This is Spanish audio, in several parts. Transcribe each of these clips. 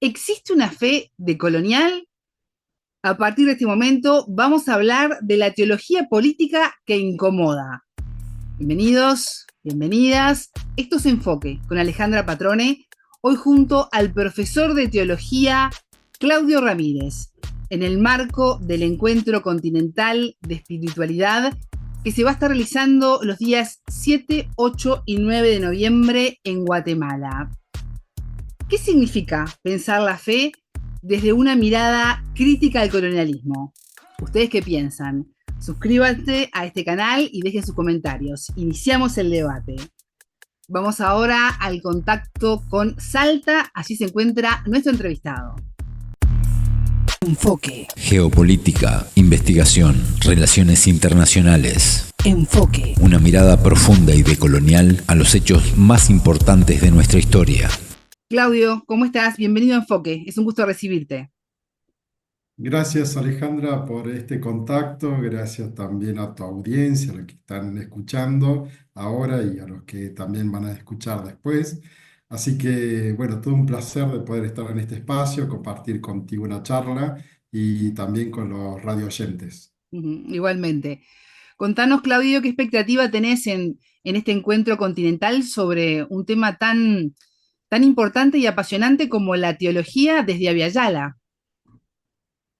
¿Existe una fe decolonial? A partir de este momento vamos a hablar de la teología política que incomoda. Bienvenidos, bienvenidas. Esto es Enfoque con Alejandra Patrone, hoy junto al profesor de teología Claudio Ramírez, en el marco del Encuentro Continental de Espiritualidad que se va a estar realizando los días 7, 8 y 9 de noviembre en Guatemala. ¿Qué significa pensar la fe desde una mirada crítica al colonialismo? ¿Ustedes qué piensan? Suscríbanse a este canal y dejen sus comentarios. Iniciamos el debate. Vamos ahora al contacto con Salta, allí se encuentra nuestro entrevistado. Enfoque. Geopolítica, investigación, relaciones internacionales. Enfoque. Una mirada profunda y decolonial a los hechos más importantes de nuestra historia. Claudio, ¿cómo estás? Bienvenido a Enfoque. Es un gusto recibirte. Gracias Alejandra por este contacto, gracias también a tu audiencia, a los que están escuchando ahora y a los que también van a escuchar después. Así que bueno, todo un placer de poder estar en este espacio, compartir contigo una charla y también con los radio oyentes. Igualmente. Contanos, Claudio, qué expectativa tenés en este encuentro continental sobre un tema tan importante y apasionante como la teología desde Abya Yala.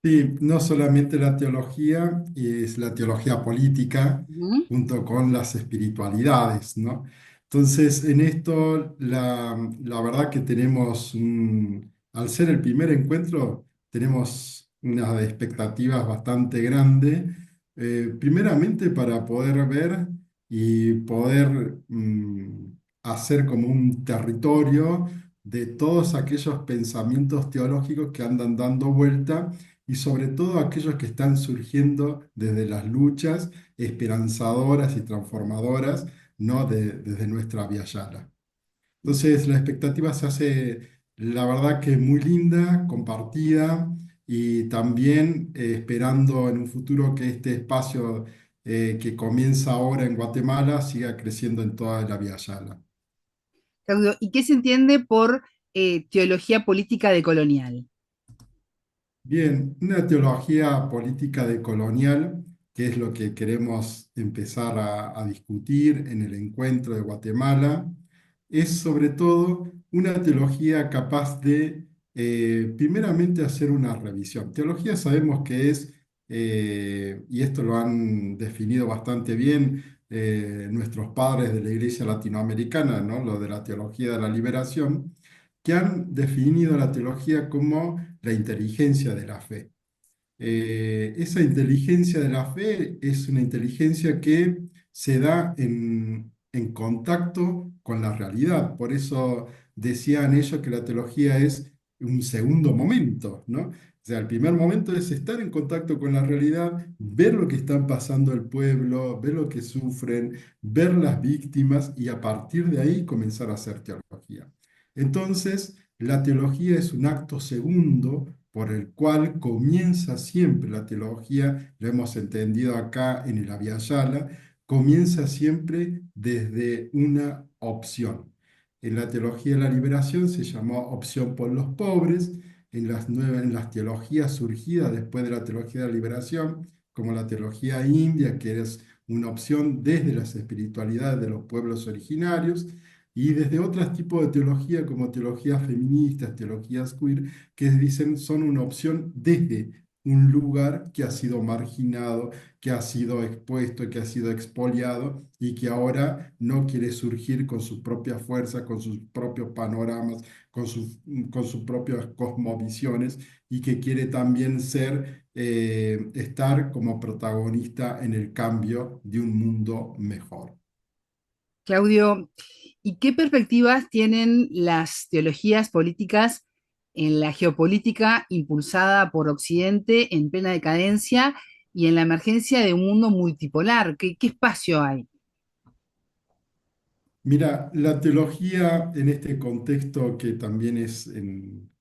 Sí, no solamente la teología, es la teología política Ujú. junto con las espiritualidades, ¿no? Entonces, en esto, la verdad que al ser el primer encuentro, tenemos unas expectativas bastante grandes, primeramente para poder ver y poder hacer como un territorio de todos aquellos pensamientos teológicos que andan dando vuelta y sobre todo aquellos que están surgiendo desde las luchas esperanzadoras y transformadoras, ¿no? Desde nuestra Via Yala. Entonces, la expectativa se hace, la verdad que muy linda, compartida y también esperando en un futuro que este espacio que comienza ahora en Guatemala siga creciendo en toda la Via Yala. Claudio, ¿y qué se entiende por teología política decolonial? Bien, una teología política decolonial, que es lo que queremos empezar a discutir en el encuentro de Guatemala, es sobre todo una teología capaz de, primeramente, hacer una revisión. Teología sabemos que es, y esto lo han definido bastante bien nuestros padres de la Iglesia Latinoamericana, ¿no? Lo de la teología de la liberación, que han definido la teología como la inteligencia de la fe. Esa inteligencia de la fe es una inteligencia que se da en contacto con la realidad. Por eso decían ellos que la teología es un segundo momento, ¿no? O sea, el primer momento es estar en contacto con la realidad, ver lo que están pasando el pueblo, ver lo que sufren, ver las víctimas y a partir de ahí comenzar a hacer teología. Entonces, la teología es un acto segundo por el cual comienza siempre la teología, lo hemos entendido acá en el Abya Yala, comienza siempre desde una opción. En la teología de la liberación se llamó opción por los pobres, en las teologías surgidas después de la teología de la liberación, como la teología india, que es una opción desde las espiritualidades de los pueblos originarios, y desde otros tipos de teología, como teologías feministas, teologías queer, que dicen son una opción desde un lugar que ha sido marginado, que ha sido expuesto, que ha sido expoliado y que ahora no quiere surgir con sus propias fuerzas, con sus propios panoramas, con sus propias cosmovisiones y que quiere también estar como protagonista en el cambio de un mundo mejor. Claudio, ¿y qué perspectivas tienen las teologías políticas en la geopolítica impulsada por Occidente en plena decadencia y en la emergencia de un mundo multipolar? ¿Qué espacio hay? Mira, la teología en este contexto que también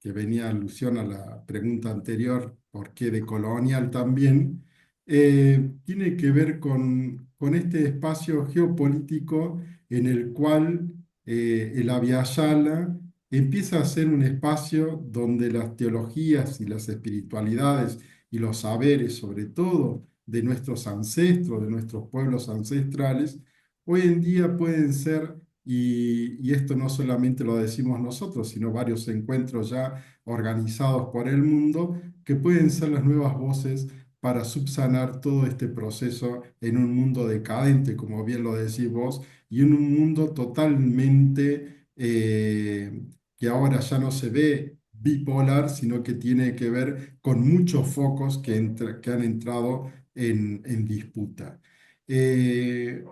que venía alusión a la pregunta anterior, ¿por qué de colonial también? Tiene que ver con este espacio geopolítico en el cual el Abya Yala empieza a ser un espacio donde las teologías y las espiritualidades y los saberes, sobre todo de nuestros ancestros, de nuestros pueblos ancestrales, hoy en día pueden ser, y esto no solamente lo decimos nosotros, sino varios encuentros ya organizados por el mundo, que pueden ser las nuevas voces para subsanar todo este proceso en un mundo decadente, como bien lo decís vos, y en un mundo totalmente que ahora ya no se ve bipolar, sino que tiene que ver con muchos focos que han entrado en disputa. Eh,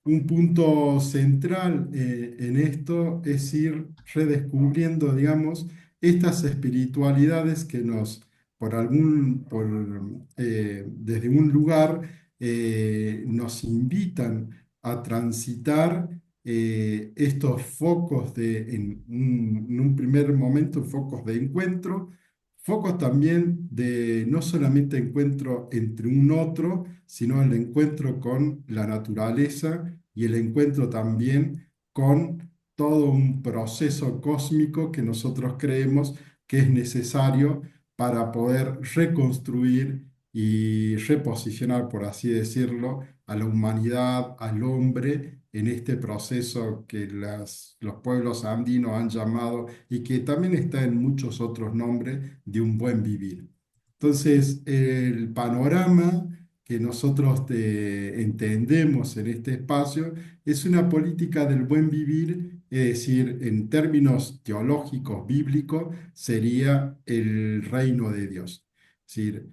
un punto central en esto es ir redescubriendo, digamos, estas espiritualidades que nos, desde un lugar, nos invitan a transitar estos focos en un primer momento, focos de encuentro, focos también de no solamente encuentro entre un otro, sino el encuentro con la naturaleza y el encuentro también con todo un proceso cósmico que nosotros creemos que es necesario para poder reconstruir y reposicionar, por así decirlo, a la humanidad, al hombre, en este proceso que los pueblos andinos han llamado y que también está en muchos otros nombres de un buen vivir. Entonces, el panorama que nosotros entendemos en este espacio es una política del buen vivir, es decir, en términos teológicos, bíblicos, sería el reino de Dios. Es decir,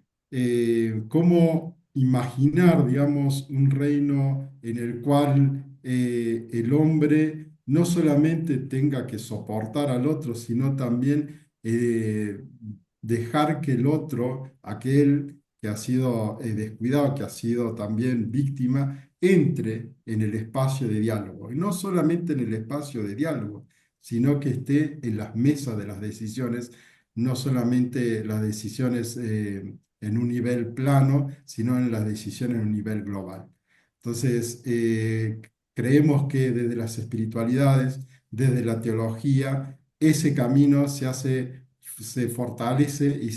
cómo imaginar, digamos, un reino en el cual el hombre no solamente tenga que soportar al otro, sino también dejar que el otro, aquel que ha sido descuidado, que ha sido también víctima, entre en el espacio de diálogo. Y no solamente en el espacio de diálogo, sino que esté en las mesas de las decisiones, no solamente las decisiones en un nivel plano, sino en las decisiones en un nivel global. Entonces, creemos que desde las espiritualidades, desde la teología, ese camino se fortalece y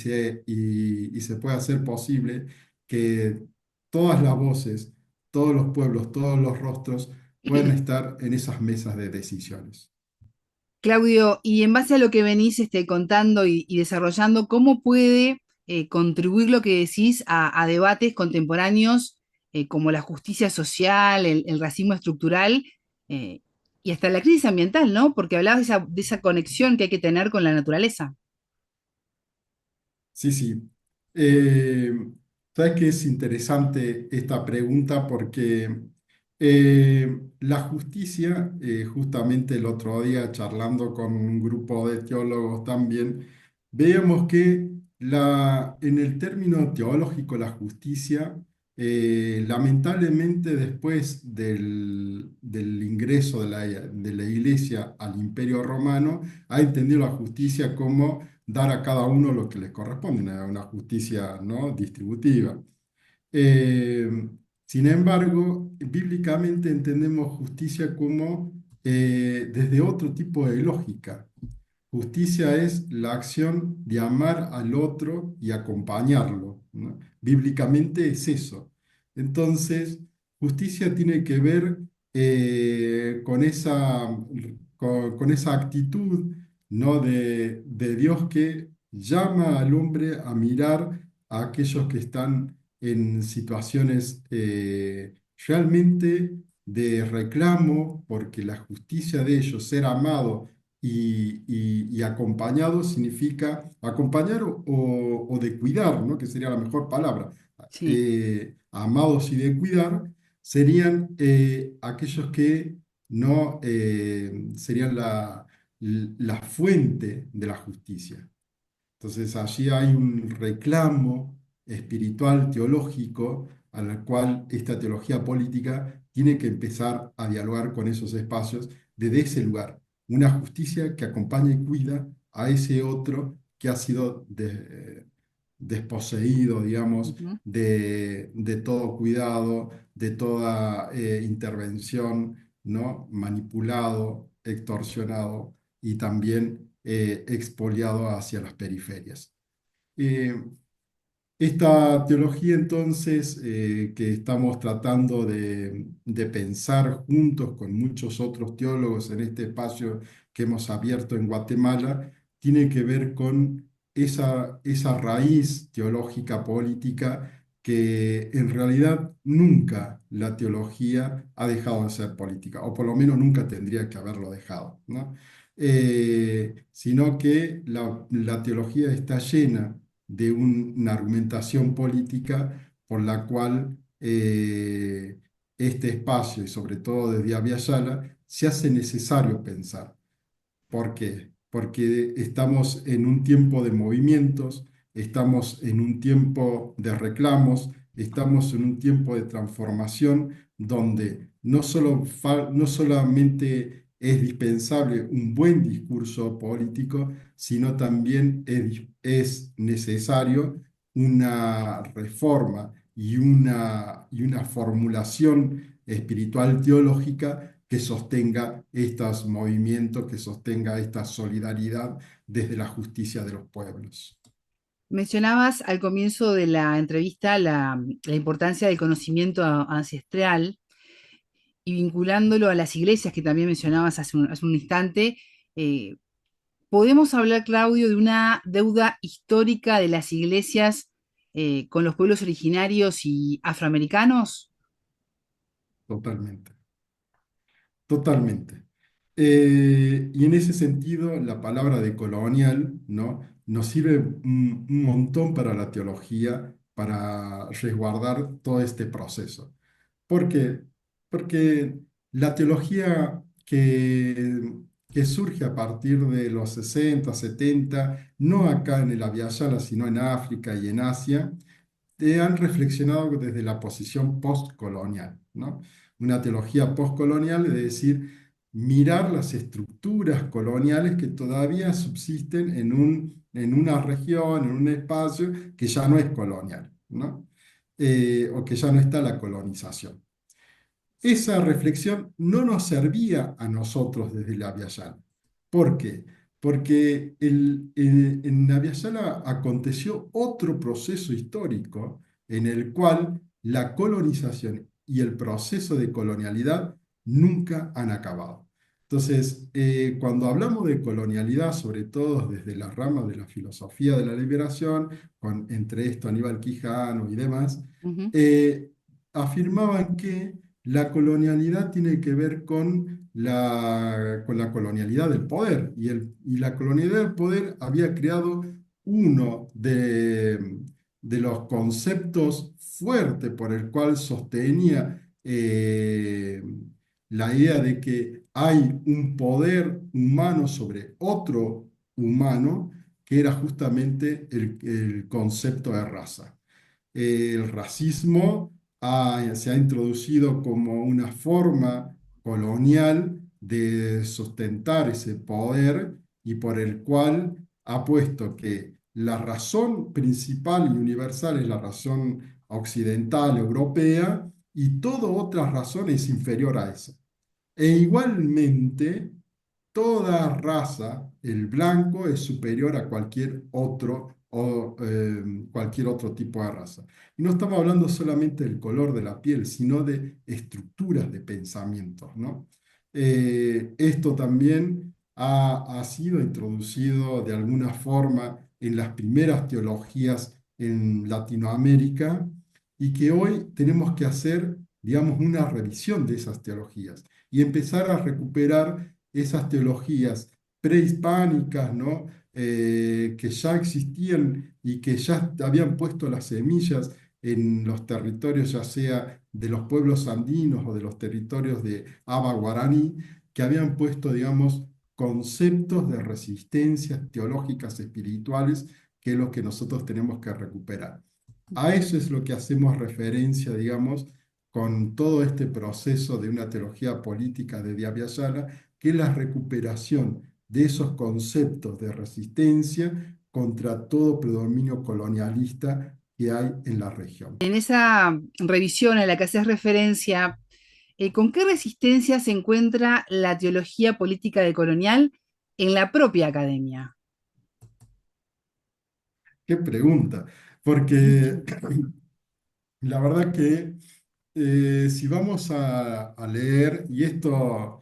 se puede hacer posible que todas las voces, todos los pueblos, todos los rostros puedan estar en esas mesas de decisiones. Claudio, y en base a lo que venís contando y desarrollando, ¿cómo puede contribuir lo que decís a debates contemporáneos como la justicia social, el racismo estructural eh, y hasta la crisis ambiental, ¿no? Porque hablabas de esa conexión que hay que tener con la naturaleza. Sí, sí. Eh, Sabes que es interesante esta pregunta porque la justicia, justamente el otro día charlando con un grupo de teólogos también, veíamos que en el término teológico la justicia, lamentablemente después del ingreso de la Iglesia al Imperio Romano, ha entendido la justicia como dar a cada uno lo que les corresponde, una justicia, ¿no?, distributiva. Eh, Sin embargo, bíblicamente entendemos justicia como desde otro tipo de lógica. Justicia es la acción de amar al otro y acompañarlo, ¿no? Bíblicamente es eso. Entonces, justicia tiene que ver con esa actitud, ¿no?, de Dios que llama al hombre a mirar a aquellos que están en situaciones realmente de reclamo, porque la justicia de ellos, ser amado y acompañado significa acompañar o de cuidar, ¿no?, que sería la mejor palabra. Sí, Amados y de cuidar serían aquellos que no serían la fuente de la justicia. Entonces allí hay un reclamo espiritual, teológico, al cual esta teología política tiene que empezar a dialogar con esos espacios desde ese lugar. Una justicia que acompaña y cuida a ese otro que ha sido desposeído, digamos, ujú, de todo cuidado, de toda intervención, ¿no?, manipulado, extorsionado y también expoliado hacia las periferias. Eh, Esta teología entonces que estamos tratando de pensar juntos con muchos otros teólogos en este espacio que hemos abierto en Guatemala, tiene que ver con esa raíz teológica política que en realidad nunca la teología ha dejado de ser política, o por lo menos nunca tendría que haberlo dejado, ¿no? Sino que la teología está llena de una argumentación política por la cual este espacio, y sobre todo desde Abya Yala, se hace necesario pensar. ¿Por qué? Porque estamos en un tiempo de movimientos, estamos en un tiempo de reclamos, estamos en un tiempo de transformación donde no solamente es dispensable un buen discurso político, sino también es necesario una reforma y una formulación espiritual teológica que sostenga estos movimientos, que sostenga esta solidaridad desde la justicia de los pueblos. Mencionabas al comienzo de la entrevista la importancia del conocimiento ancestral y vinculándolo a las iglesias que también mencionabas hace un instante. eh, ¿Podemos hablar, Claudio, de una deuda histórica de las iglesias con los pueblos originarios y afroamericanos? Totalmente, totalmente. Y en ese sentido, la palabra de colonial, ¿no? Nos sirve un montón para la teología, para resguardar todo este proceso. ¿Por qué? Porque la teología que surge a partir de los 60, 70, no acá en el Avyala, sino en África y en Asia, han reflexionado desde la posición postcolonial, ¿no? Una teología postcolonial es decir, mirar las estructuras coloniales que todavía subsisten en una región, en un espacio que ya no es colonial, ¿no? O que ya no está la colonización. Esa reflexión no nos servía a nosotros desde la Yala. ¿Por qué? Porque en la Yala aconteció otro proceso histórico en el cual la colonización y el proceso de colonialidad nunca han acabado. Entonces, cuando hablamos de colonialidad, sobre todo desde la rama de la filosofía de la liberación, entre esto Aníbal Quijano y demás, Ujú. eh, afirmaban que la colonialidad tiene que ver con la colonialidad del poder, y la colonialidad del poder había creado uno de los conceptos fuertes por el cual sostenía la idea de que hay un poder humano sobre otro humano, que era justamente el concepto de raza. El racismo se ha introducido como una forma colonial de sustentar ese poder, y por el cual ha puesto que la razón principal y universal es la razón occidental europea, y toda otra razón es inferior a esa. E igualmente, toda raza, el blanco es superior a cualquier otro tipo de raza. Y no estamos hablando solamente del color de la piel, sino de estructuras de pensamientos, ¿no? Esto también ha sido introducido de alguna forma en las primeras teologías en Latinoamérica, y que hoy tenemos que hacer, digamos, una revisión de esas teologías y empezar a recuperar esas teologías prehispánicas, ¿no? Que ya existían y que ya habían puesto las semillas en los territorios, ya sea de los pueblos andinos o de los territorios de Aba Guaraní, que habían puesto, digamos, conceptos de resistencias teológicas espirituales, que es lo que nosotros tenemos que recuperar. A eso es lo que hacemos referencia, digamos, con todo este proceso de una teología política de Abya Yala, que es la recuperación de esos conceptos de resistencia contra todo predominio colonialista que hay en la región. En esa revisión a la que haces referencia, ¿con qué resistencia se encuentra la teología política decolonial en la propia academia? Qué pregunta, porque la verdad que si vamos a leer, y esto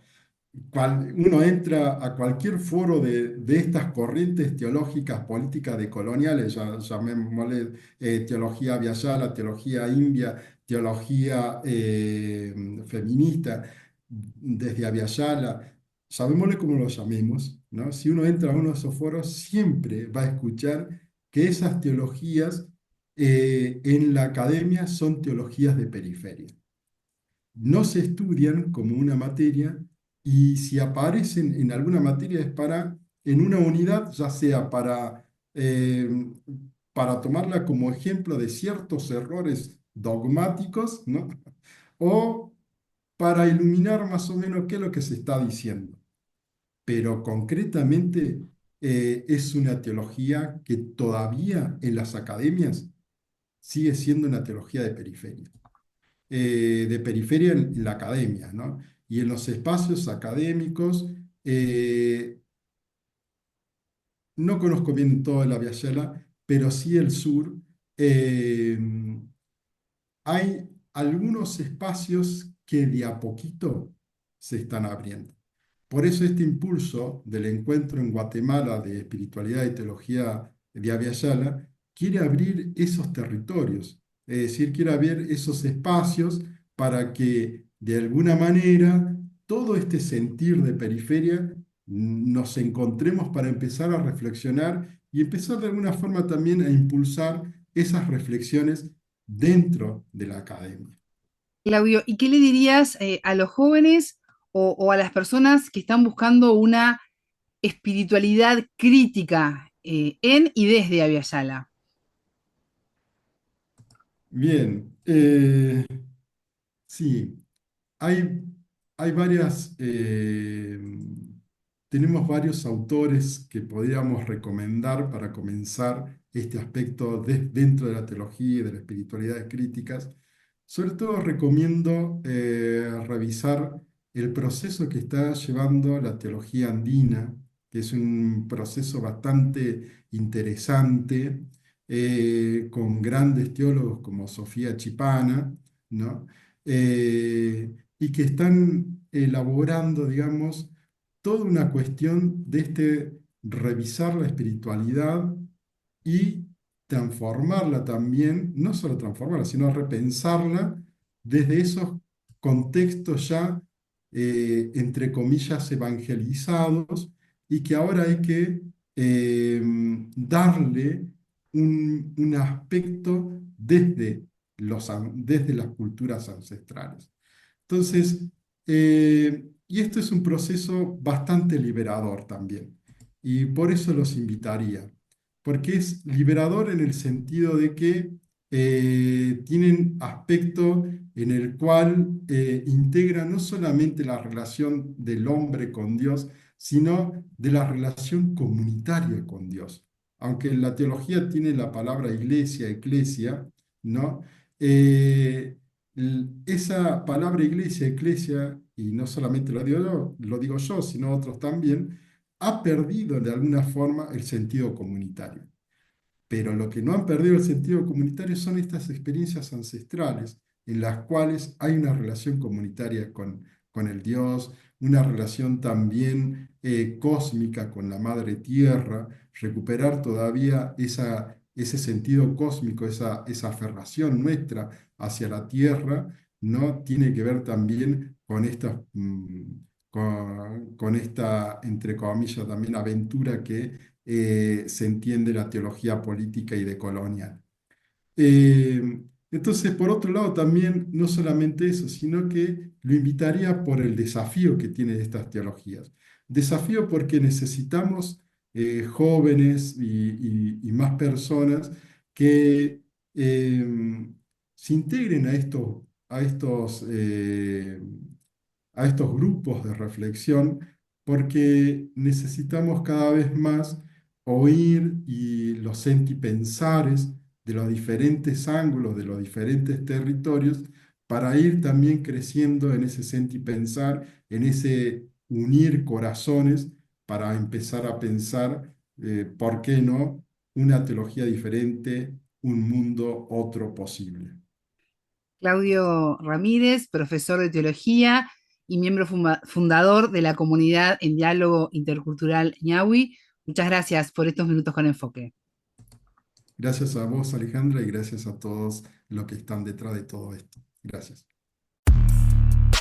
uno entra a cualquier foro de estas corrientes teológicas, políticas decoloniales, llamémosle teología Vyayala, teología india, teología feminista, desde Vyayala, llamémosle como lo llamemos, ¿no? Si uno entra a uno de esos foros, siempre va a escuchar que esas teologías en la academia son teologías de periferia, no se estudian como una materia y si aparecen en alguna materia es en una unidad, ya sea eh, para tomarla como ejemplo de ciertos errores dogmáticos, ¿no? O para iluminar más o menos qué es lo que se está diciendo. Pero concretamente es una teología que todavía en las academias sigue siendo una teología de periferia en la academia, ¿no? Y en los espacios académicos, eh, no conozco bien toda la Vyayala, pero sí el sur, eh, hay algunos espacios que de a poquito se están abriendo. Por eso este impulso del encuentro en Guatemala de espiritualidad y teología de Abya Yala quiere abrir esos territorios, es decir, quiere abrir esos espacios para que de alguna manera todo este sentir de periferia nos encontremos para empezar a reflexionar y empezar de alguna forma también a impulsar esas reflexiones dentro de la academia. Claudio, ¿y qué le dirías a los jóvenes o a las personas que están buscando una espiritualidad crítica en y desde Avyala? Bien, sí. Hay, hay tenemos varios autores que podríamos recomendar para comenzar este aspecto dentro de la teología y de la espiritualidad críticas. Sobre todo recomiendo revisar el proceso que está llevando la teología andina, que es un proceso bastante interesante, con grandes teólogos como Sofía Chipana, ¿no? Y que están elaborando, digamos, toda una cuestión de revisar la espiritualidad y transformarla también, no solo transformarla, sino repensarla desde esos contextos ya, entre comillas, evangelizados, y que ahora hay que darle un aspecto desde las culturas ancestrales. Entonces, y esto es un proceso bastante liberador también, y por eso los invitaría, porque es liberador en el sentido de que tienen aspecto en el cual integra no solamente la relación del hombre con Dios, sino de la relación comunitaria con Dios. Aunque la teología tiene la palabra iglesia, eclesia, ¿no? Eh, esa palabra iglesia, eclesia, y no solamente lo digo yo, sino otros también, ha perdido de alguna forma el sentido comunitario. Pero lo que no han perdido el sentido comunitario son estas experiencias ancestrales en las cuales hay una relación comunitaria con el Dios, una relación también cósmica con la Madre Tierra, recuperar todavía ese sentido cósmico, esa aferración nuestra hacia la Tierra, ¿no? Tiene que ver también con con esta, entre comillas, también aventura que se entiende la teología política y decolonial. Entonces, por otro lado, también no solamente eso, sino que lo invitaría por el desafío que tienen estas teologías. Desafío porque necesitamos jóvenes y más personas que se integren a estos grupos de reflexión, porque necesitamos cada vez más oír y los sentipensares de los diferentes ángulos, de los diferentes territorios, para ir también creciendo en ese sentipensar, en ese unir corazones, para empezar a pensar, ¿por qué no? Una teología diferente, un mundo otro posible. Claudio Ramírez, profesor de teología y miembro fundador de la comunidad en diálogo intercultural ñahui. Muchas gracias por estos minutos con Enfoque. Gracias a vos, Alejandra, y gracias a todos los que están detrás de todo esto. Gracias.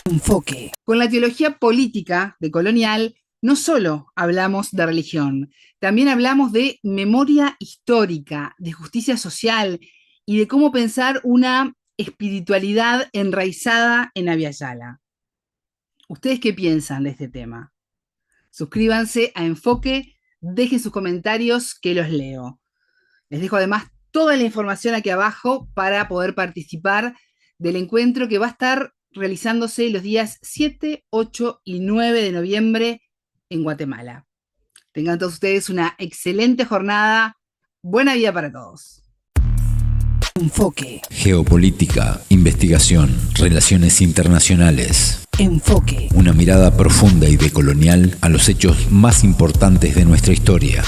Enfoque. Con la teología política decolonial, no solo hablamos de religión, también hablamos de memoria histórica, de justicia social y de cómo pensar una espiritualidad enraizada en Abya Yala. ¿Ustedes qué piensan de este tema? Suscríbanse a Enfoque, dejen sus comentarios que los leo. Les dejo además toda la información aquí abajo para poder participar del encuentro que va a estar realizándose los días 7, 8 y 9 de noviembre en Guatemala. Tengan todos ustedes una excelente jornada. Buena vida para todos. Enfoque. Geopolítica, investigación, relaciones internacionales. Enfoque. Una mirada profunda y decolonial a los hechos más importantes de nuestra historia.